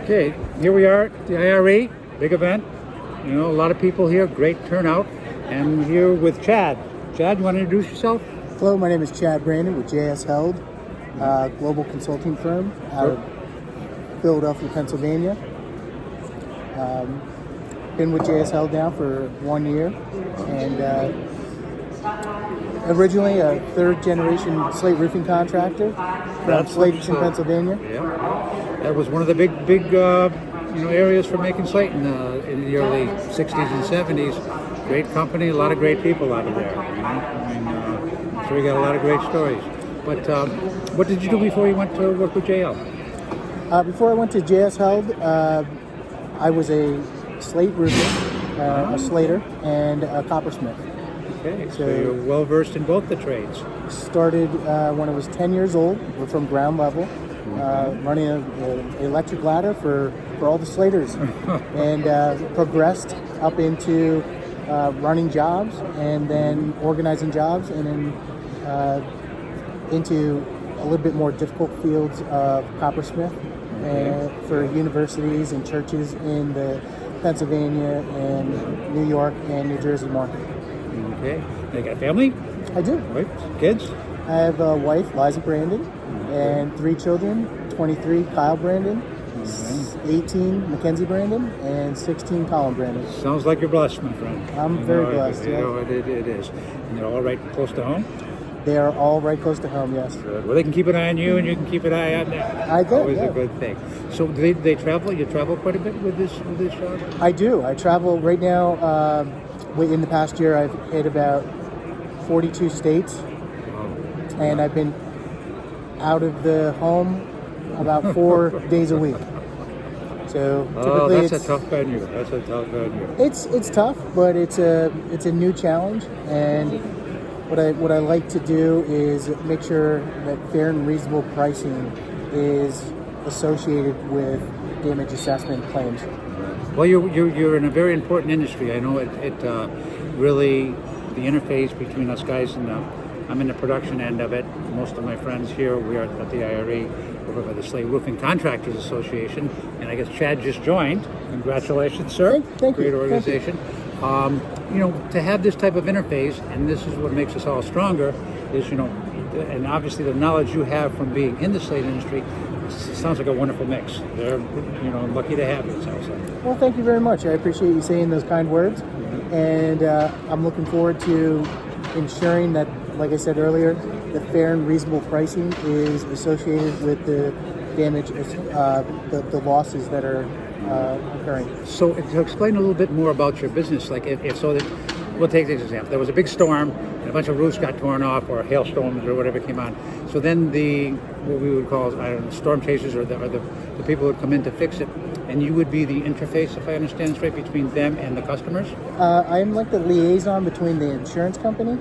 Okay, here we are at the IRE, big event. You know, a lot of people here, great turnout. And I'm here with Chad. Chad, you want to introduce yourself? Hello, my name is Chad Brandon with JS Held, global consulting firm out of Philadelphia, Pennsylvania. Been with JS Held now for 1 year, and originally a third generation slate roofing contractor from Slaterton, Pennsylvania. Yeah, that was one of the big areas for making slate in the early 60s and 70s. Great company, a lot of great people out of there. You know? I mean, I'm sure you got a lot of great stories. But what did you do before you went to work with JL? Before I went to JS Held, I was a slate roofer, a slater, and a coppersmith. Okay, so you're well versed in both the trades. Started when I was 10 years old. We're from ground level, running an electric ladder for all the slaters, and progressed up into running jobs, and then organizing jobs, and then into a little bit more difficult fields of coppersmith for universities and churches in the Pennsylvania and New York and New Jersey market. Okay. You got a family? I do. Right. Kids? I have a wife, Liza Brandon, and 3 children, 23, Kyle Brandon, 18, Mackenzie Brandon, and 16, Colin Brandon. Sounds like you're blessed, my friend. I'm very blessed, yeah. It is. And they're all right close to home? They are all right close to home, yes. Good. Well, they can keep an eye on you, and you can keep an eye on them. I do, Always yeah. a good thing. So do they travel? You travel quite a bit with this job? I do. I travel right now. In the past year, I've hit about 42 states, and I've been out of the home about 4 days a week. So typically, that's a tough venue. That's a tough venue. It's tough, but it's a new challenge, and what I like to do is make sure that fair and reasonable pricing is associated with damage assessment claims. Well, you're in a very important industry. I know it really, the interface between us guys and I'm in the production end of it. Most of my friends here, we are at the IRE, over by the Slate Roofing Contractors Association, and I guess Chad just joined. Congratulations, sir. Thank you. Great organization. To have this type of interface, and this is what makes us all stronger, is, and obviously the knowledge you have from being in the slate industry, sounds like a wonderful mix. They're, lucky to have you, it sounds like. Well, thank you very much. I appreciate you saying those kind words. And I'm looking forward to ensuring that, like I said earlier, the fair and reasonable pricing is associated with the damage, the losses that are occurring. So to explain a little bit more about your business, like we'll take this example. There was a big storm, and a bunch of roofs got torn off, or hailstorms, or whatever came on. So then what we would call, storm chasers, or the people would come in to fix it, and you would be the interface, if I understand this right, between them and the customers? I'm like the liaison between the insurance company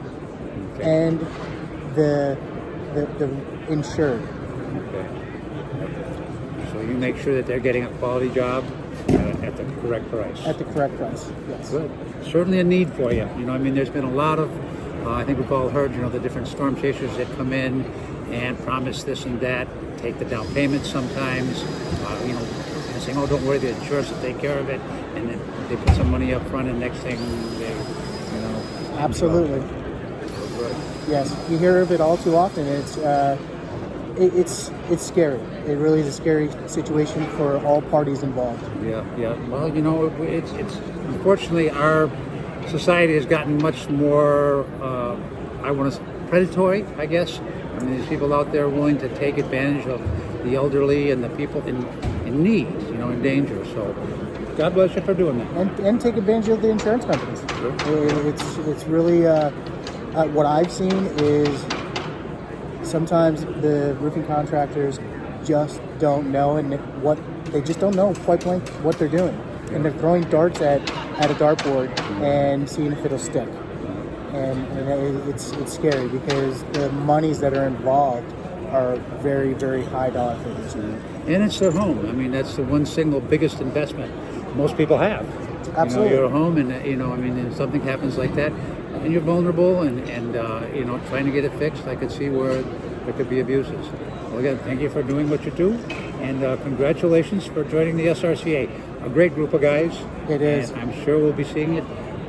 and the insured. Okay. So you make sure that they're getting a quality job at the correct price. At the correct price, yes. Good. Certainly a need for you. There's been a lot of, I think we've all heard, the different storm chasers that come in and promise this and that, take the down payment sometimes, and saying, oh, don't worry, the insurance will take care of it, and then they put some money up front, and next thing they, Absolutely. Yes, you hear of it all too often. It's scary. It really is a scary situation for all parties involved. Yeah. Well, it's unfortunately our society has gotten much more, predatory, I guess. There's people out there willing to take advantage of the elderly and the people in need, in danger. So God bless you for doing that. And take advantage of the insurance companies. Sure. It's really what I've seen is sometimes the roofing contractors just don't know, and they just don't know, point blank, what they're doing, and they're throwing darts at a dartboard and seeing if it'll stick. And it's scary because the monies that are involved are very, very high dollar figures. And it's their home. That's the one single biggest investment most people have. Absolutely. You're at home, and if something happens like that, and you're vulnerable, and trying to get it fixed, I could see where there could be abuses. Well, again, thank you for doing what you do, And congratulations for joining the SRCA. A great group of guys. It is. And I'm sure we'll be seeing it.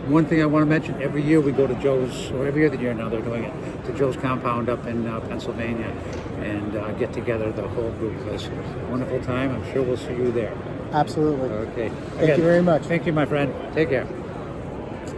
One thing I want to mention, every year we go to Joe's, or every other year now they're doing it, to Joe's compound up in Pennsylvania and get together the whole group. It's a wonderful time. I'm sure we'll see you there. Absolutely. Okay. Thank you very much. Thank you, my friend. Take care.